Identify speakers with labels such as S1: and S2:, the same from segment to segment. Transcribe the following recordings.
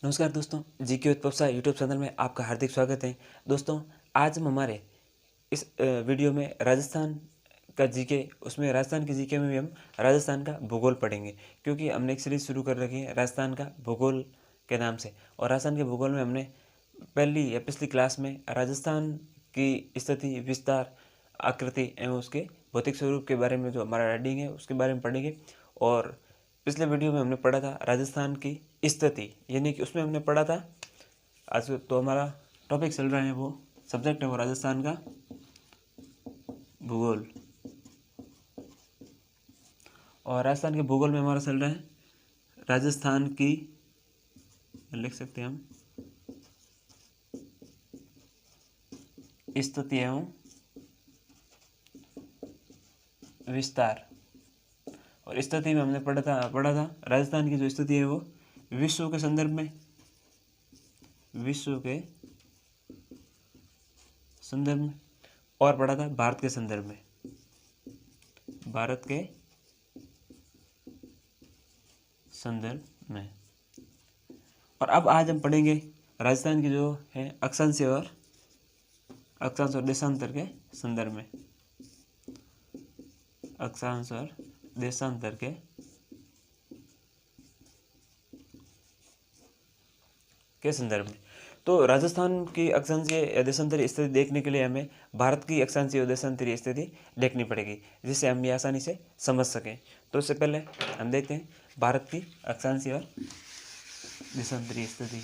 S1: नमस्कार दोस्तों, GK with पप्सा YouTube channel में आपका हार्दिक स्वागत है। दोस्तों, आज हम हमारे इस वीडियो में राजस्थान का जीके, उसमें राजस्थान की जीके में भी हम राजस्थान का भूगोल पढ़ेंगे, क्योंकि हमने एक सीरीज शुरू कर रखी है राजस्थान का भूगोल के नाम से। और राजस्थान के भूगोल में हमने पहली या पिछली क्लास में राजस्थान की स्थिति, विस्तार, आकृति एवं उसके भौतिक स्वरूप के बारे में जो हमारा रीडिंग है उसके बारे में पढ़ेंगे। और पिछले वीडियो में हमने पढ़ा था राजस्थान की स्थिति, यानी कि उसमें हमने पढ़ा था, आज तो हमारा टॉपिक चल रहा है, वो सब्जेक्ट है वो राजस्थान का भूगोल। और राजस्थान के भूगोल में हमारा चल रहा है राजस्थान की, लिख सकते हैं हम, स्थिति एवं विस्तार। और स्थिति में हमने पढ़ा था राजस्थान की जो स्थिति है वो विश्व के संदर्भ में, और पढ़ा था भारत के संदर्भ में, और अब आज हम पढ़ेंगे राजस्थान की जो है अक्षांश और देशांतर के संदर्भ में, अक्षांश और देशांतर के संदर्भ में। तो राजस्थान की अक्षांशीय या देशांतरीय स्थिति देखने के लिए हमें भारत की अक्षांशीय और देशांतरीय स्थिति देखनी पड़ेगी, जिससे हम ये आसानी से समझ सकें। तो इससे पहले हम देखते हैं भारत की अक्षांशीय और देशांतरीय स्थिति।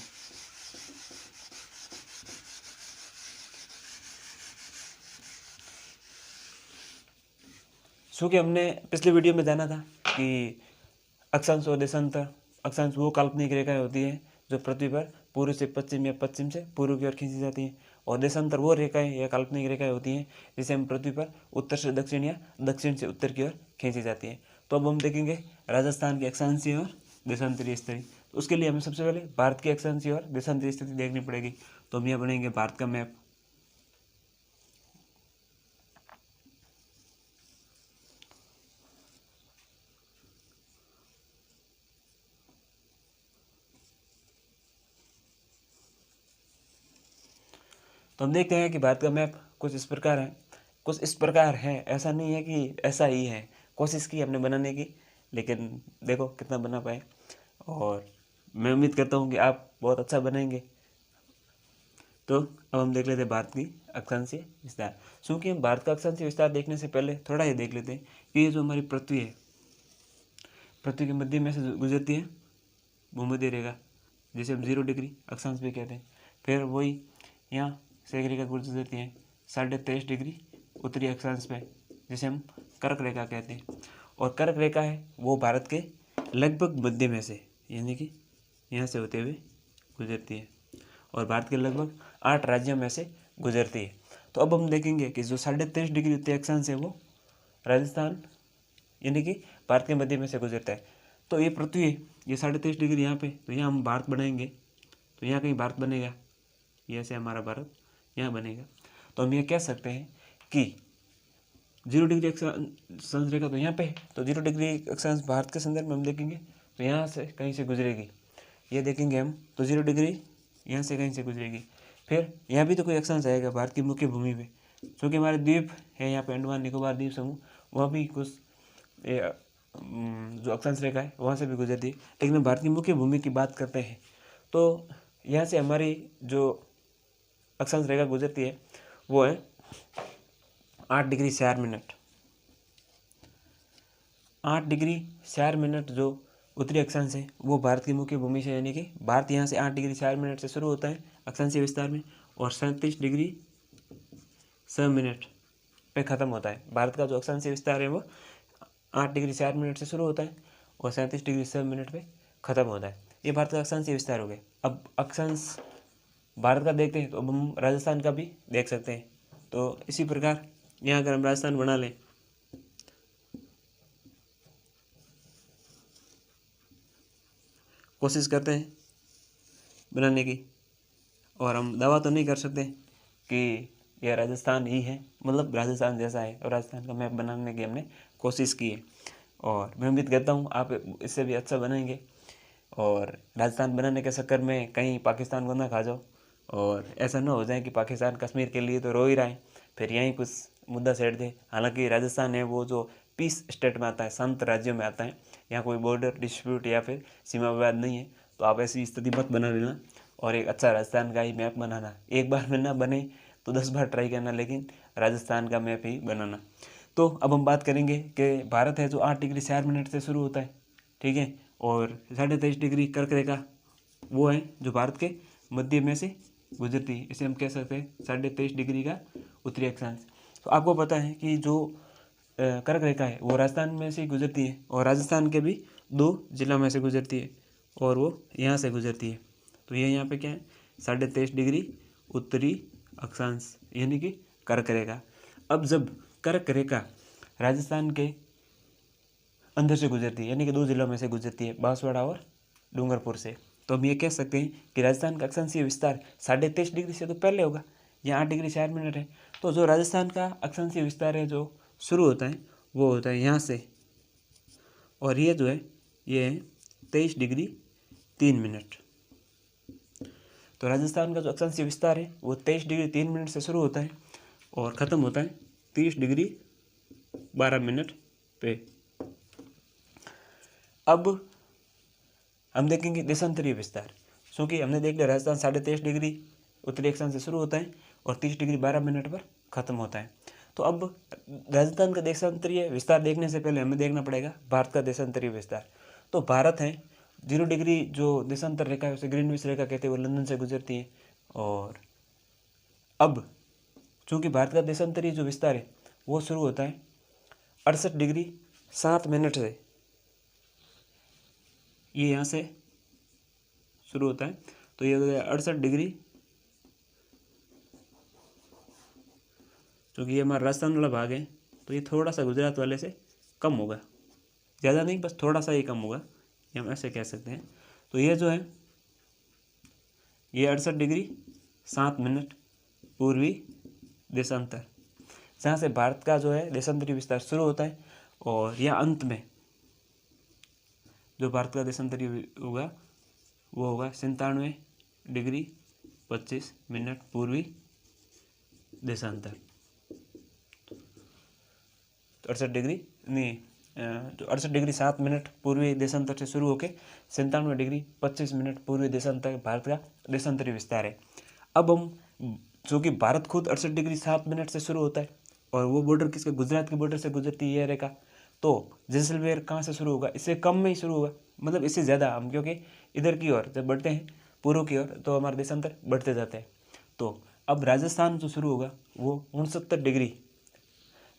S1: क्योंकि हमने पिछले वीडियो में जाना था कि अक्षांश और देशांतर, अक्षांश वो काल्पनिक रेखाएं होती हैं जो पृथ्वी पर पूर्व से पश्चिम या पश्चिम से पूर्व की ओर खींची जाती हैं, और देशांतर वो रेखाएं या काल्पनिक रेखाएं होती हैं जिसे हम पृथ्वी पर उत्तर से दक्षिण या दक्षिण से उत्तर की ओर खींची जाती हैं। तो अब हम देखेंगे राजस्थान की अक्षांशीय और देशांतरीय स्थिति। तो उसके लिए हमें सबसे पहले भारत की अक्षांशीय और देशांतरीय स्थिति देखनी पड़ेगी। तो हम यहाँ बनाएंगे भारत का मैप। तो हम देखते हैं कि भारत का मैप कुछ इस प्रकार है, ऐसा नहीं है कि ऐसा ही है। कोशिश की हमने बनाने की, लेकिन देखो कितना बना पाए, और मैं उम्मीद करता हूँ कि आप बहुत अच्छा बनाएंगे। तो अब हम देख लेते हैं भारत की अक्षांशीय विस्तार। क्योंकि हम भारत का अक्षांशीय विस्तार देखने से पहले थोड़ा ये देख लेते हैं कि ये जो हमारी पृथ्वी है, पृथ्वी के मध्य में से गुजरती है भूमध्य रेखा, जिसे हम 0 डिग्री अक्षांश भी कहते हैं। फिर वही यहाँ से एक रेखा गुजरती है 23.5 डिग्री उत्तरी अक्षांश पे, जिसे हम कर्क रेखा कहते हैं। और कर्क रेखा है वो भारत के लगभग मध्य में से, यानी कि यहाँ से होते हुए गुजरती है, और भारत के लगभग 8 राज्यों में से गुजरती है। तो अब हम देखेंगे कि जो 23.5 डिग्री उत्तरी अक्षांश है वो राजस्थान, यानी कि भारत के मध्य में से गुजरता है। तो ये पृथ्वी है, ये 23.5 डिग्री यहाँ पे, तो यहाँ हम भारत बनाएंगे, तो यहाँ कहीं भारत बनेगा, यहाँ से हमारा भारत यहाँ बनेगा। तो हम ये कह सकते हैं कि 0 डिग्री अक्षांश रेखा तो यहाँ पे है, तो 0 डिग्री अक्षांश भारत के संदर्भ में हम देखेंगे तो यहाँ से कहीं से गुजरेगी, ये देखेंगे हम, तो 0 डिग्री यहाँ से कहीं से गुजरेगी। फिर यहाँ भी तो कोई अक्षांश आएगा भारत की मुख्य भूमि पे, क्योंकि हमारे द्वीप है यहाँ पे, अंडमान निकोबार द्वीप समूह, वहाँ भी कुछ जो अक्षांश रेखा है वहाँ से भी गुजरती है। लेकिन हम भारत की मुख्य भूमि की बात करते हैं, तो यहाँ से हमारी जो अक्षांश रेखा गुजरती है वो है 8 डिग्री 4 मिनट। 8 डिग्री 4 मिनट जो उत्तरी अक्षांश है वो भारत की मुख्य भूमि से, यानी कि भारत यहाँ से 8 डिग्री 4 मिनट से शुरू होता है अक्षांशीय विस्तार में, और 37 डिग्री 6 मिनट पे ख़त्म होता है। भारत का जो अक्षांशीय विस्तार है वो 8 डिग्री 4 मिनट से शुरू होता है और 37 डिग्री 6 मिनट पे ख़त्म होता है। ये भारत का अक्षांशीय विस्तार हो गया। अब अक्षांश भारत का देखते हैं तो अब हम राजस्थान का भी देख सकते हैं। तो इसी प्रकार यहाँ अगर हम राजस्थान बना लें, कोशिश करते हैं बनाने की, और हम दावा तो नहीं कर सकते कि यह राजस्थान ही है, मतलब राजस्थान जैसा है, और राजस्थान का मैप बनाने की हमने कोशिश की है, और मैं उम्मीद करता हूँ आप इससे भी अच्छा बनाएंगे। और राजस्थान बनाने के चक्कर में कहीं पाकिस्तान को ना खा जाओ, और ऐसा ना हो जाए कि पाकिस्तान कश्मीर के लिए तो रो ही रहा है, फिर यहीं कुछ मुद्दा छेड़ दे। हालांकि राजस्थान है वो जो पीस स्टेट में आता है, शांत राज्यों में आता है, यहाँ कोई बॉर्डर डिस्प्यूट या फिर सीमा विवाद नहीं है। तो आप ऐसी स्थिति मत बना लेना और एक अच्छा राजस्थान का ही मैप बनाना। एक बार में ना बने तो 10 बार ट्राई करना, लेकिन राजस्थान का मैप ही बनाना। तो अब हम बात करेंगे कि भारत है जो 8 डिग्री 4 मिनट से शुरू होता है, ठीक है, और 23.5 डिग्री कर्क रेखा वो है जो भारत के मध्य में से गुजरती है। इसे हम कह सकते हैं 23.5 डिग्री का उत्तरी अक्षांश। तो आपको पता है कि जो कर्क रेखा है वो राजस्थान में से गुजरती है, और राजस्थान के भी 2 जिलों में से गुजरती है, और वो यहाँ से गुजरती है। तो ये यहाँ पे क्या है 23.5 डिग्री उत्तरी अक्षांश, यानी कि कर्क रेखा। अब जब कर्क रेखा राजस्थान के अंदर से गुजरती है, यानी कि 2 जिलों में से गुजरती है, बांसवाड़ा और डूंगरपुर से, तो हम ये कह सकते हैं कि राजस्थान का अक्षांशीय विस्तार 23.5 डिग्री से तो पहले होगा। यहाँ 8 डिग्री 4 मिनट है, तो जो राजस्थान का अक्षांशीय विस्तार है जो शुरू होता है वो होता है यहाँ से, और ये जो है ये है 23 डिग्री 3 मिनट। तो राजस्थान का जो अक्षांशीय विस्तार है वो 23 डिग्री 3 मिनट से शुरू होता है और ख़त्म होता है 30 डिग्री 12 मिनट पे। अब हम देखेंगे देशांतरीय विस्तार, क्योंकि हमने देख लिया राजस्थान 23.5 डिग्री उत्तरी अक्षांश से शुरू होता है और 30 डिग्री 12 मिनट पर ख़त्म होता है। तो अब राजस्थान का देशांतरीय विस्तार देखने से पहले हमें देखना पड़ेगा भारत का देशांतरीय विस्तार। तो भारत है 0 डिग्री जो देशांतर रेखा है उसे ग्रीनविच रेखा कहते हैं, वो लंदन से गुजरती है। और अब चूँकि भारत का देशांतरीय जो विस्तार है वो शुरू होता है 68 डिग्री 7 मिनट से, ये यहाँ से शुरू होता है, तो ये हो गया 68 डिग्री, क्योंकि ये हमारा राजस्थान वाला भाग है तो ये थोड़ा सा गुजरात वाले से कम होगा, ज़्यादा नहीं बस थोड़ा सा ही कम होगा, ये हम ऐसे कह सकते हैं। तो ये जो है ये 68 डिग्री 7 मिनट पूर्वी देशांतर, जहाँ से भारत का जो है देशांतरीय विस्तार शुरू होता है, और यह अंत में जो भारत का देशांतरीय होगा वो होगा 97 डिग्री 25 मिनट पूर्वी देशांतर। तो 68 डिग्री नहीं तो 68 डिग्री 7 मिनट पूर्वी देशांतर से शुरू होकर 97 डिग्री 25 मिनट पूर्वी देशांतर भारत का देशांतरीय विस्तार है। अब हम चूँकि भारत खुद 68 डिग्री 7 मिनट से शुरू होता है और वो बॉर्डर किसके गुजरात के बॉर्डर से गुजरती है रेखा, तो जैसलमेर कहाँ से शुरू होगा, इससे कम में ही शुरू होगा, मतलब इससे ज़्यादा हम क्योंकि इधर की ओर जब बढ़ते हैं पूर्व की ओर तो हमारे देशांतर बढ़ते जाते हैं। तो अब राजस्थान जो शुरू होगा वो 69 डिग्री,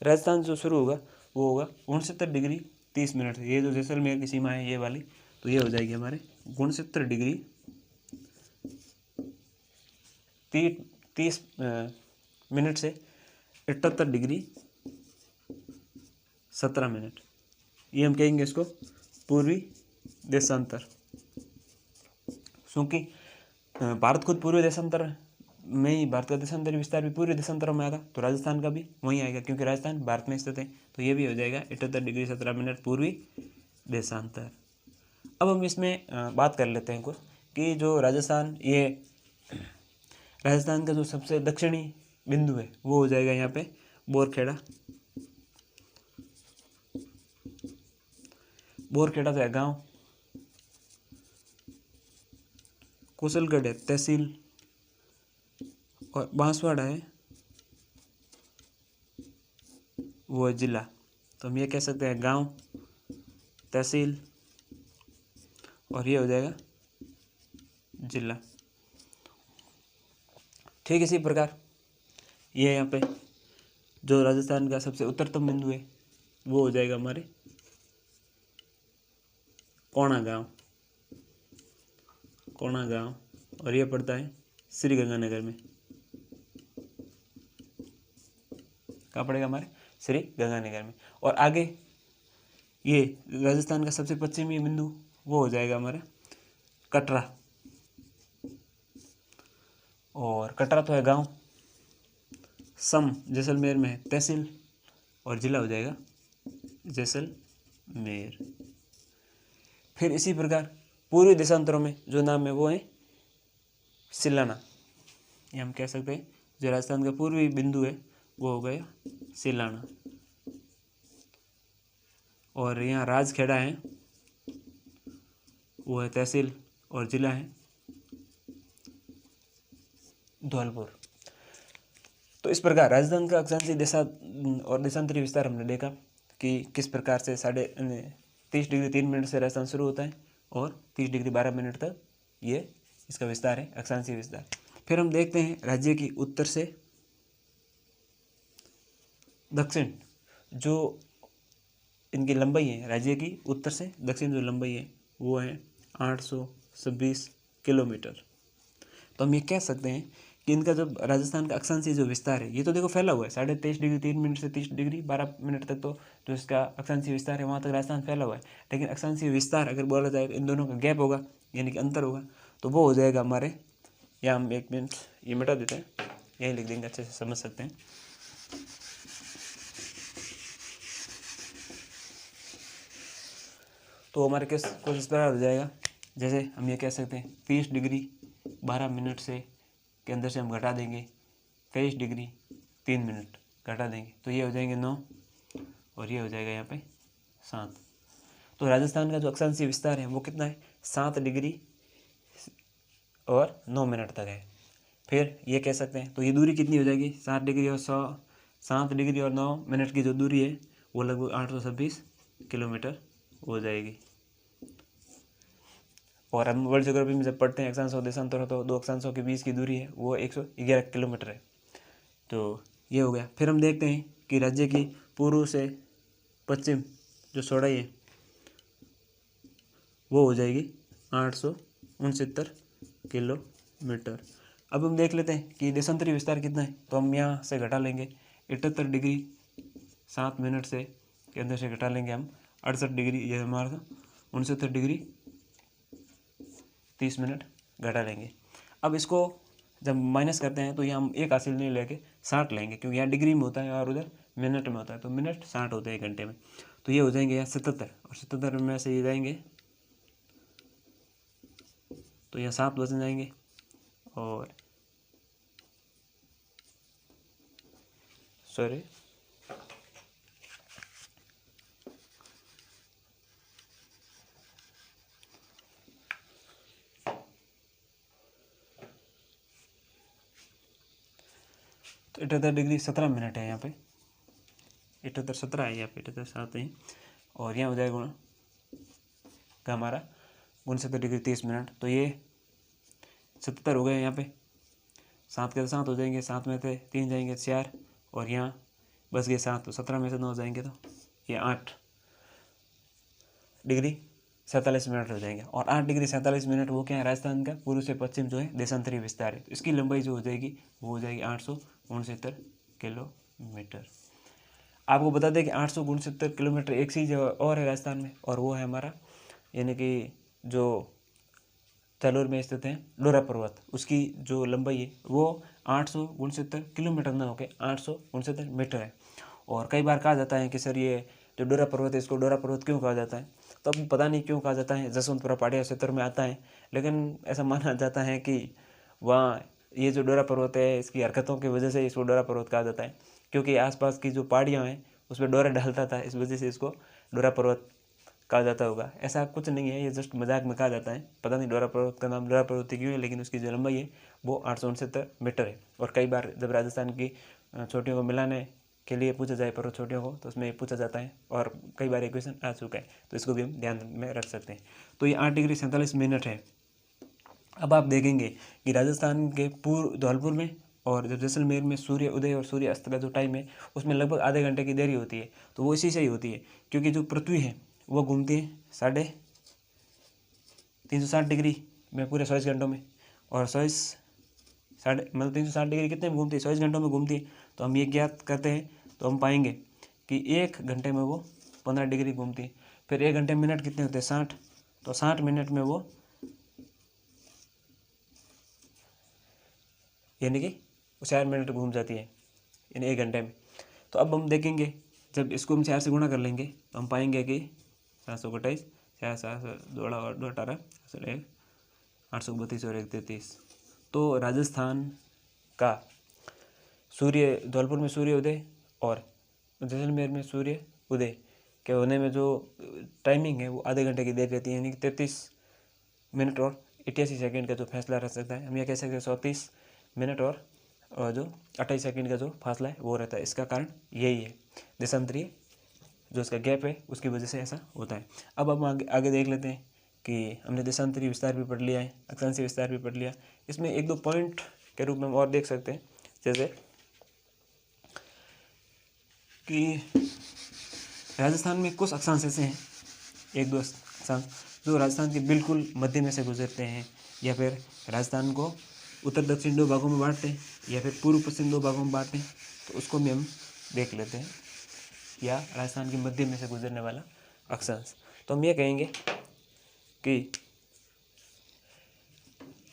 S1: राजस्थान जो शुरू होगा वो होगा 69 डिग्री 30 मिनट से, ये जो जैसलमेर की सीमा है ये वाली, तो ये हो जाएगी हमारे 69 डिग्री 30 मिनट से 78 डिग्री 17 मिनट, ये हम कहेंगे इसको पूर्वी देशांतर। क्योंकि भारत खुद पूर्वी देशांतर में ही, भारत का देशांतरीय विस्तार भी पूर्वी देशांतरों में आएगा, तो राजस्थान का भी वहीं आएगा क्योंकि राजस्थान भारत में स्थित है, तो ये भी हो जाएगा 78 डिग्री 17 मिनट पूर्वी देशांतर। अब हम इसमें बात कर लेते हैं कुछ कि जो राजस्थान, ये राजस्थान का जो सबसे दक्षिणी बिंदु है वो हो जाएगा यहाँ पे बोरखेड़ा। बोरखेड़ा तो है गाँव, कुशलगढ़ है तहसील, और बांसवाड़ा है वो है जिला। तो हम ये कह सकते हैं गांव, तहसील, और ये हो जाएगा जिला। ठीक इसी प्रकार ये यहाँ पे जो राजस्थान का सबसे उत्तरतम बिंदु है वो हो जाएगा हमारे कोणा गांव, कोणा गांव, और ये पड़ता है श्री गंगानगर में। कहाँ पड़ेगा हमारे श्री गंगानगर में। और आगे ये राजस्थान का सबसे पश्चिमी बिंदु वो हो जाएगा हमारा कटरा, और कटरा तो है गांव, सम जैसलमेर में है तहसील, और जिला हो जाएगा जैसलमेर। फिर इसी प्रकार पूर्वी देशांतरों में जो नाम है वो है सिलाना। ये हम कह सकते हैं जो राजस्थान का पूर्वी बिंदु है वो हो गया सिलाना। और यहाँ राजखेड़ा है, वो है तहसील, और जिला है धौलपुर। तो इस प्रकार राजस्थान का अक्षांशीय और देशांतरीय विस्तार हमने देखा कि किस प्रकार से 30 डिग्री 3 मिनट से राजस्थान शुरू होता है और 30 डिग्री 12 मिनट तक ये इसका विस्तार है, अक्षांशीय विस्तार। फिर हम देखते हैं राज्य की उत्तर से दक्षिण जो इनकी लंबाई है, राज्य की उत्तर से दक्षिण जो लंबाई है वो है 826 किलोमीटर। तो हम ये कह सकते हैं कि इनका जो राजस्थान का अक्षांशीय जो विस्तार है, ये तो देखो फैला हुआ है 23.5 डिग्री 3 मिनट से 30 डिग्री 12 मिनट तक, तो जो इसका अक्षांशीय विस्तार है वहाँ तक राजस्थान फैला हुआ है। लेकिन अक्षांशीय विस्तार अगर बोला जाए इन दोनों का गैप होगा, यानी कि अंतर होगा, तो वो हो जाएगा हमारे, या हम 1 मिनट ये मिटा देते हैं, यही लिख देंगे, अच्छे से समझ सकते हैं। तो हमारे केस कुछ इस प्रकार हो जाएगा, जैसे हम ये कह सकते हैं 30 डिग्री 12 मिनट से के अंदर से हम घटा देंगे 23 डिग्री 3 मिनट घटा देंगे, तो ये हो जाएंगे 9 और ये हो जाएगा यहाँ पे 7। तो राजस्थान का जो अक्षांशीय विस्तार है वो कितना है, 7 डिग्री और 9 मिनट तक है। फिर ये कह सकते हैं, तो ये दूरी कितनी हो जाएगी, 7 डिग्री और 7 डिग्री और 9 मिनट की जो दूरी है वो लगभग 826 किलोमीटर हो जाएगी। और हम वर्ल्ड ज्योग्राफी में जब पढ़ते हैं अक्षांश और देशांतर, तो दो अक्षांशों के बीच की दूरी है वो 111 किलोमीटर है। तो ये हो गया। फिर हम देखते हैं कि राज्य की पूर्व से पश्चिम जो चौड़ाई है वो हो जाएगी 869 किलोमीटर। अब हम देख लेते हैं कि देशांतरीय विस्तार कितना है, तो हम यहाँ से घटा लेंगे 78 डिग्री 7 मिनट से के अंदर से घटा लेंगे हम 68 डिग्री, ये हमारा था 69 डिग्री 30 मिनट घटा लेंगे। अब इसको जब माइनस करते हैं तो ये हम एक हासिल नहीं लेके 60 लेंगे, क्योंकि यहाँ डिग्री में होता है और उधर मिनट में होता है, तो मिनट 60 होते हैं घंटे में। तो ये हो जाएंगे यहाँ 77, और 77 में से ये जाएंगे तो यहाँ 7 बच जाएंगे, और सॉरी तो 78 डिग्री 17 मिनट है यहाँ पे, 78 17 है यहाँ पे, 78 7 है, और यहाँ हो जाएगा हमारा 69 डिग्री 30 मिनट। तो ये 77 हो गए यहाँ पे, 7 के 7 हो जाएंगे, 7 में से 3 जाएंगे 4, और यहाँ बस गए 7, तो 17 में से 9 जाएंगे तो ये 8 डिग्री 47 मिनट हो जाएंगे। और 8 डिग्री 47 मिनट वो क्या है, राजस्थान का पूर्व से पश्चिम जो है देशांतरीय विस्तार है। तो इसकी लंबाई जो हो जाएगी वो हो जाएगी 869 किलोमीटर। आपको बता दें कि 869 किलोमीटर एक चीज़ और है राजस्थान में, और वो है हमारा, यानी कि जो जालोर में स्थित है डोरा पर्वत, उसकी जो लंबाई है वो 869 किलोमीटर न होकर 869 मीटर है। और कई बार कहा जाता है कि सर ये जो डोरा पर्वत है इसको डोरा पर्वत क्यों कहा जाता है, तो अब पता नहीं क्यों कहा जाता है, जसवंतपुरा पहाड़िया क्षेत्र में आता है, लेकिन ऐसा माना जाता है कि वहाँ ये जो डोरा पर्वत है इसकी हरकतों की वजह से इसको डोरा पर्वत कहा जाता है, क्योंकि आसपास की जो पहाड़ियाँ हैं उसमें डोरा डालता था, इस वजह से इसको डोरा पर्वत कहा जाता होगा। ऐसा कुछ नहीं है, ये जस्ट मजाक में कहा जाता है, पता नहीं डोरा पर्वत का नाम डोरा पर्वत क्यों है, लेकिन उसकी जो लंबाई है वो 869 मीटर है। और कई बार जब राजस्थान की चोटियों को मिलाने के लिए पूछा जाए पर्वत चोटियों को, तो उसमें पूछा जाता है, और कई बार क्वेश्चन आ चुका है, तो इसको भी हम ध्यान में रख सकते हैं। तो ये 8 डिग्री 47 मिनट है। अब आप देखेंगे कि राजस्थान के पूर्व धौलपुर में और जब जैसलमेर में सूर्य उदय और सूर्य अस्त का जो टाइम है उसमें लगभग आधे घंटे की देरी होती है, तो वो इसी से ही होती है, क्योंकि जो पृथ्वी है वो घूमती है 360 डिग्री में पूरे 24 घंटों में, और 360 डिग्री कितने में घूमती है, 24 घंटों में घूमती है। तो हम ये ज्ञात करते हैं तो हम पाएंगे कि 1 घंटे में वो 15 डिग्री घूमती है। फिर 1 घंटे मिनट कितने होते हैं, 60, तो 60 मिनट में वो यानी कि 4 मिनट घूम जाती है, यानी 1 घंटे में। तो अब हम देखेंगे जब इसको हम 4 से गुणा कर लेंगे तो हम पाएंगे कि 728 6 7 2 18 1 832 और 133। तो राजस्थान का सूर्य धौलपुर में सूर्य उदय और जैसलमेर में सूर्य उदय के होने में जो टाइमिंग है वो आधे घंटे की देर रहती है, यानी कि 33 मिनट और 88 सेकंड का जो फैसला रह सकता है। हम ये कह सकते हैं 34 मिनट और जो 28 सेकंड का जो फासला है वो रहता है। इसका कारण यही है, देशांतरीय जो इसका गैप है उसकी वजह से ऐसा होता है। अब हम आगे देख लेते हैं कि हमने देशांतरीय विस्तार भी पढ़ लिया है, अक्षांशीय विस्तार भी पढ़ लिया। इसमें एक दो पॉइंट के रूप में हम और देख सकते हैं, जैसे कि राजस्थान में कुछ अक्षांश ऐसे हैं, एक दो अक्षांश जो राजस्थान के बिल्कुल मध्य में से गुजरते हैं, या फिर राजस्थान को उत्तर दक्षिण 2 भागों में बांटते हैं, या फिर पूर्व पश्चिम 2 भागों में बांटते हैं। तो उसको भी हम देख लेते हैं, या राजस्थान के मध्य में से गुजरने वाला अक्षांश। तो हम ये कहेंगे कि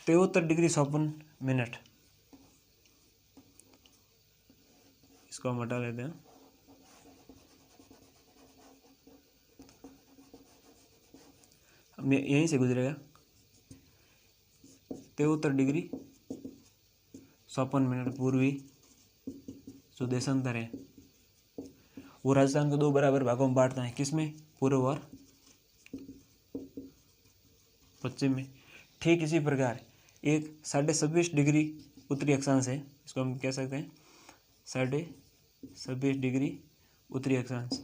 S1: 73 डिग्री 54 मिनट, इसको हम हटा लेते हैं। हम यहीं से गुजरेगा 73 डिग्री 54 मिनट पूर्वी जो देशांतर है वो राजस्थान को 2 बराबर भागों में बांटता है, किसमें, पूर्व और पश्चिम में। ठीक इसी प्रकार एक 26.5 डिग्री उत्तरी अक्षांश है, इसको हम कह सकते हैं 26.5 डिग्री उत्तरी अक्षांश,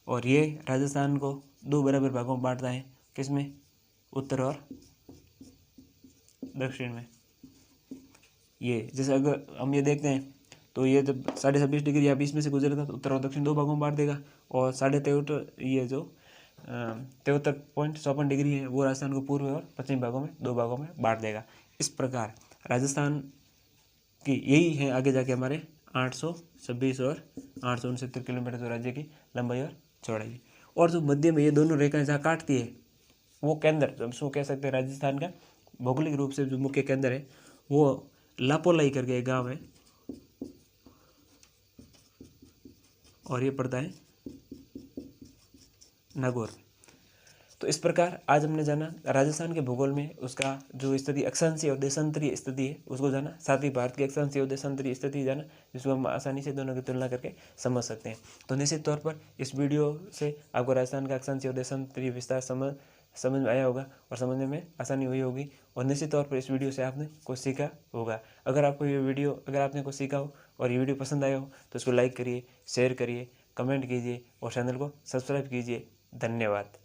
S1: और ये राजस्थान को 2 बराबर भागों में बांटता है, किसमें, उत्तर और दक्षिण में। ये जैसे अगर हम ये देखते हैं तो ये जब 26.5 डिग्री या 20 में से गुजरेगा तो उत्तर और दक्षिण 2 भागों में बांट देगा, और 73 ये जो 73.54 डिग्री है वो राजस्थान को पूर्व और पश्चिम भागों में 2 भागों में बांट देगा। इस प्रकार राजस्थान की यही है आगे जाके हमारे 826 और 869 किलोमीटर जो राज्य की लंबाई और चौड़ाई है। और जो मध्य में ये दोनों रेखाएं जहाँ काटती है वो केंद्र, हम उसको कह सकते हैं राजस्थान का भौगोलिक रूप से जो मुख्य केंद्र है वो लापोलाई करके एक गाँव है, और ये पड़ता है नागौर। तो इस प्रकार आज हमने जाना राजस्थान के भूगोल में उसका जो स्थिति अक्षांशीय और देशांतरीय स्थिति है उसको जाना, साथ ही भारत की अक्षांशीय और देशांतरीय स्थिति जाना, जिसको हम आसानी से दोनों की तुलना करके समझ सकते हैं। तो निश्चित तौर पर इस वीडियो से आपको राजस्थान का अक्षांशीय और देशांतरीय विस्तार समझ में आया होगा और समझने में आसानी हुई होगी, और निश्चित तौर पर इस वीडियो से आपने कुछ सीखा होगा। अगर आपने कुछ सीखा हो और ये वीडियो पसंद आया हो तो इसको लाइक करिए, शेयर करिए, कमेंट कीजिए और चैनल को सब्सक्राइब कीजिए। धन्यवाद।